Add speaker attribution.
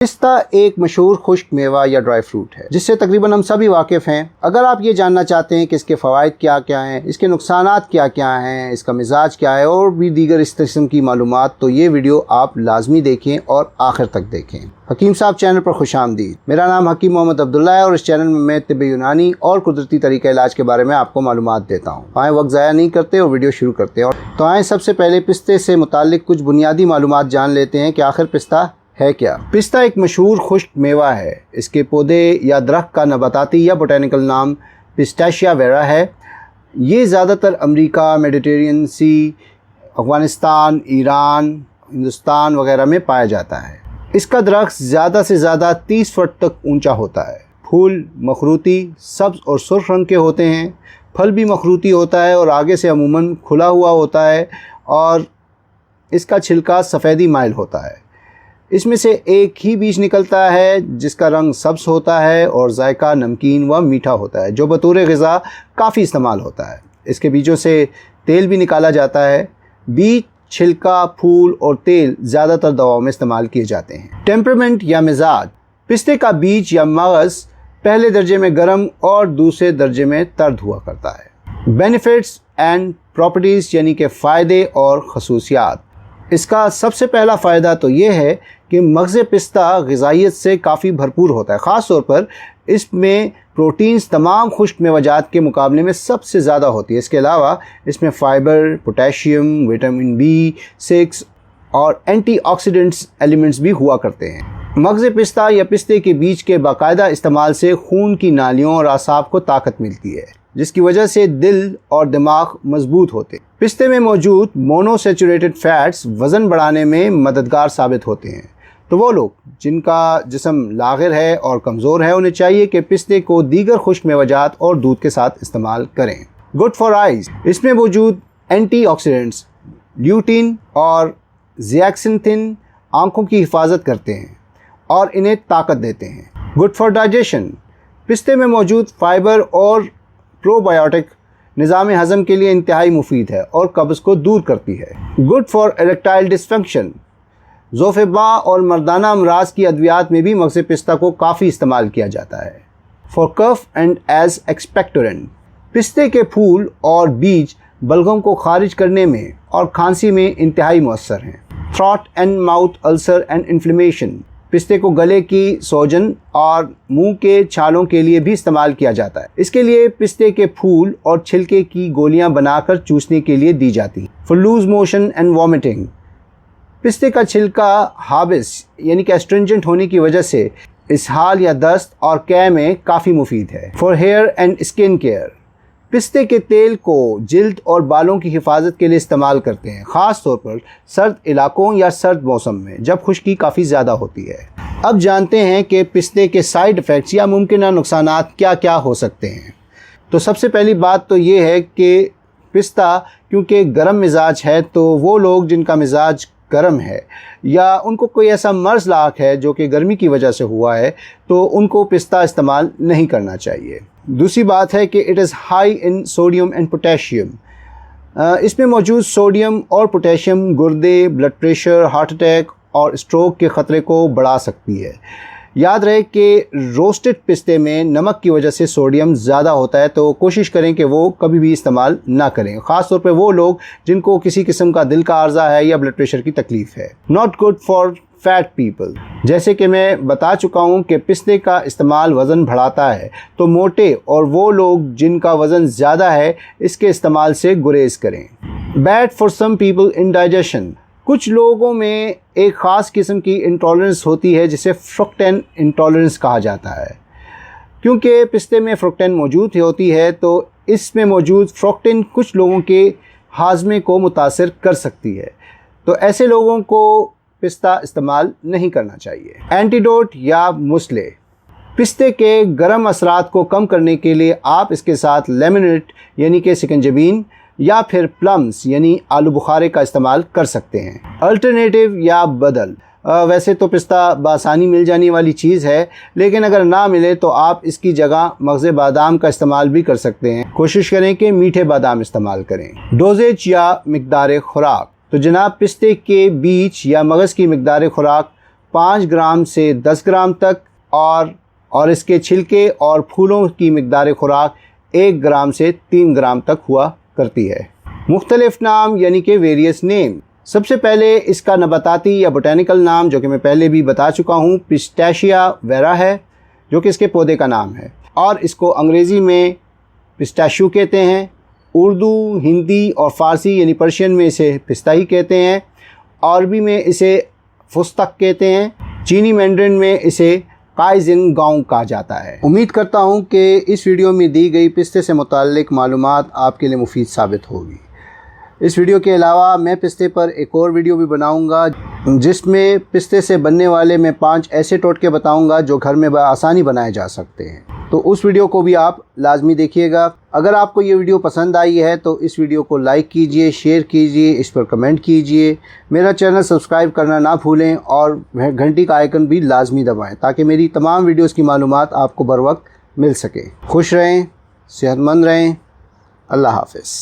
Speaker 1: पिस्ता एक मशहूर खुश्क मेवा या ड्राई फ्रूट है जिससे तकरीबन हम सभी वाकिफ़ हैं। अगर आप ये जानना चाहते हैं कि इसके फ़वाइद क्या क्या हैं, इसके नुकसानात क्या क्या हैं, इसका मिजाज क्या है और भी दीगर इस किस्म की मालूमात, तो ये वीडियो आप लाजमी देखें और आखिर तक देखें। हकीम साहब चैनल पर खुशामदीद। मेरा नाम हकीम मोहम्मद अब्दुल्ला है और इस चैनल में मैं तिब्ब यूनानी और कुदरती तरीक़ा इलाज के बारे में आपको मालूमात देता हूँ। आए वक्त ज़ाया नहीं करते और वीडियो शुरू करते हैं। तो आए सबसे पहले पिस्ते से मुताल्लिक कुछ बुनियादी मालूमात जान लेते हैं कि आखिर पिस्ता है क्या। पिस्ता एक मशहूर खुश्क मेवा है। इसके पौधे या दरख्त का नबाताती या बोटेनिकल नाम पिस्ताशिया वेरा है। ये ज़्यादातर अमेरिका, मेडिटेरियन सी, अफ़गानिस्तान, ईरान, हिंदुस्तान वगैरह में पाया जाता है। इसका दरख्त ज़्यादा से ज़्यादा 30 फुट तक ऊंचा होता है। फूल मखरूती, सब्ज़ और सुर्ख रंग के होते हैं। फल भी मखरूती होता है और आगे से अमूमन खुला हुआ होता है और इसका छिलका सफ़ेदी माइल होता है। इसमें से एक ही बीज निकलता है जिसका रंग सब्ज़ होता है और जायका नमकीन व मीठा होता है, जो बतौर ग़िज़ा काफ़ी इस्तेमाल होता है। इसके बीजों से तेल भी निकाला जाता है। बीज, छिलका, फूल और तेल ज़्यादातर दवाओं में इस्तेमाल किए जाते हैं। टेम्परामेंट या मिजाज। पिस्ते का बीज या मगज़ पहले दर्जे में गर्म और दूसरे दर्जे में तर्द हुआ करता है। बेनिफिट्स एंड प्रॉपर्टीज़ यानी कि फ़ायदे और खसूसियात। इसका सबसे पहला फ़ायदा तो ये है कि मग़ज़ पिस्ता ग़िज़ाइयत से काफ़ी भरपूर होता है। ख़ास तौर पर इसमें प्रोटीन्स तमाम खुश्क मेवाजात के मुकाबले में सबसे ज़्यादा होती है। इसके अलावा इसमें फ़ाइबर, पोटेशियम, विटामिन B6 और एंटीऑक्सीडेंट्स एलिमेंट्स भी हुआ करते हैं। मग़ज़ पिस्ता या पिस्ते के बीज के बाकायदा इस्तेमाल से खून की नालियों और आसाब को ताकत मिलती है, जिसकी वजह से दिल और दिमाग मजबूत होते हैं। पिस्ते में मौजूद मोनोसेचुरेटेड फैट्स वज़न बढ़ाने में मददगार साबित होते हैं। तो वो लोग जिनका जिस्म लाग़िर है और कमज़ोर है, उन्हें चाहिए कि पिस्ते को दीगर खुश्क मेवाजात और दूध के साथ इस्तेमाल करें। Good for eyes. इसमें मौजूद एंटीऑक्सीडेंट्स ल्यूटिन और ज़ियाक्सिनथिन आँखों की हिफाजत करते हैं और इन्हें ताकत देते हैं। Good for digestion. पिस्ते में मौजूद फ़ाइबर और प्रोबायोटिक निज़ाम हज़म के लिए इंतहाई मुफीद है और कब्ज़ को दूर करती है। Good for erectile dysfunction. ज़ोफ़ेबा और मर्दाना अमराज की अद्वियात में भी मग़ज़ पिस्ता को काफ़ी इस्तेमाल किया जाता है। For cough and as expectorant. पिस्ते के फूल और बीज बलगम को खारिज करने में और खांसी में इंतहाई मौसर हैं। Throat and mouth ulcer and inflammation. पिस्ते को गले की सोजन और मुंह के छालों के लिए भी इस्तेमाल किया जाता है। इसके लिए पिस्ते के फूल और छिलके की गोलियां बनाकर चूसने के लिए दी जाती हैं। For loose motion and vomiting. पिस्ते का छिलका हाबिस यानी कि एस्ट्रिंजेंट होने की वजह से इसहाल या दस्त और कै में काफ़ी मुफीद है। For hair and skin care. पिस्ते के तेल को जिल्द और बालों की हिफाजत के लिए इस्तेमाल करते हैं, ख़ास तौर पर सर्द इलाकों या सर्द मौसम में जब खुश्की काफ़ी ज़्यादा होती है। अब जानते हैं कि पिस्ते के साइड इफ़ेक्ट्स या मुमकिन नुकसानात क्या क्या हो सकते हैं। तो सबसे पहली बात तो ये है कि पिस्ता क्योंकि गर्म मिजाज है, तो वो लोग जिनका मिजाज गर्म है या उनको कोई ऐसा मर्ज़ लाक है जो कि गर्मी की वजह से हुआ है, तो उनको पिस्ता इस्तेमाल नहीं करना चाहिए। दूसरी बात है कि it is high in sodium and potassium. इसमें मौजूद सोडियम और पोटेशियम गुर्दे, ब्लड प्रेशर, हार्ट अटैक और स्ट्रोक के ख़तरे को बढ़ा सकती है। याद रहे कि रोस्टेड पिस्ते में नमक की वजह से सोडियम ज़्यादा होता है, तो कोशिश करें कि वो कभी भी इस्तेमाल ना करें, ख़ास तौर पे वो लोग जिनको किसी किस्म का दिल का आर्ज़ा है या ब्लड प्रेशर की तकलीफ़ है। Not good for fat people. जैसे कि मैं बता चुका हूँ कि पिस्ते का इस्तेमाल वज़न बढ़ाता है, तो मोटे और वो लोग जिनका वज़न ज़्यादा है इसके इस्तेमाल से गुरेज करें। Bad for some people in digestion. कुछ लोगों में एक ख़ास किस्म की इंटॉलरेंस होती है जिसे फ्रुक्टेन इंटॉलरेंस कहा जाता है। क्योंकि पिस्ते में फ्रुक्टेन मौजूद होती है, तो इसमें मौजूद फ्रुक्टेन कुछ लोगों के हाजमे को मुतासिर कर सकती है, तो ऐसे लोगों को पिस्ता इस्तेमाल नहीं करना चाहिए। एंटीडोट या मुस्ले। पिस्ते के गर्म असरात को कम करने के लिए आप इसके साथ लेमनेट यानी कि सिकंजबीन या फिर प्लम्स यानी आलू बुखारे का इस्तेमाल कर सकते हैं। अल्टरनेटिव या बदल। वैसे तो पिस्ता बआसानी मिल जाने वाली चीज़ है, लेकिन अगर ना मिले तो आप इसकी जगह मग़ज़ बादाम का इस्तेमाल भी कर सकते हैं। कोशिश करें कि मीठे बादाम इस्तेमाल करें। डोजेज या मिक़दार खुराक। तो जनाब, पिस्ते के बीज या मगज़ की मिक़दार खुराक 5 ग्राम से 10 ग्राम तक और इसके छिलके और फूलों की मिकदार खुराक 1 ग्राम से 3 ग्राम तक हुआ करती है। मुख्तलिफ नाम यानी कि वेरियस नेम। सबसे पहले इसका नबाताती या बोटेनिकल नाम, जो कि मैं पहले भी बता चुका हूँ, पिस्टैशिया वेरा है, जो कि इसके पौधे का नाम है, और इसको अंग्रेज़ी में पिस्ताशू कहते हैं। उर्दू, हिंदी और फ़ारसी यानी पर्शियन में इसे पिस्ता ही कहते हैं। अरबी में इसे फुस्तक कहते हैं। चीनी मैंड्रिन में इसे काइजिन गाँव कहा जाता है। उम्मीद करता हूँ कि इस वीडियो में दी गई पिस्ते से मुताल्लिक मालूमात आपके लिए मुफीद साबित होगी। इस वीडियो के अलावा मैं पिस्ते पर एक और वीडियो भी बनाऊंगा, जिसमें पिस्ते से बनने वाले मैं 5 ऐसे टोटके बताऊंगा जो घर में आसानी बनाए जा सकते हैं। तो उस वीडियो को भी आप लाजमी देखिएगा। अगर आपको ये वीडियो पसंद आई है तो इस वीडियो को लाइक कीजिए, शेयर कीजिए, इस पर कमेंट कीजिए। मेरा चैनल सब्सक्राइब करना ना भूलें और घंटी का आइकन भी लाजमी दबाएं ताकि मेरी तमाम वीडियोस की मालूमात आपको बर वक्त मिल सके। खुश रहें, सेहतमंद रहें। अल्लाह हाफ़िज़।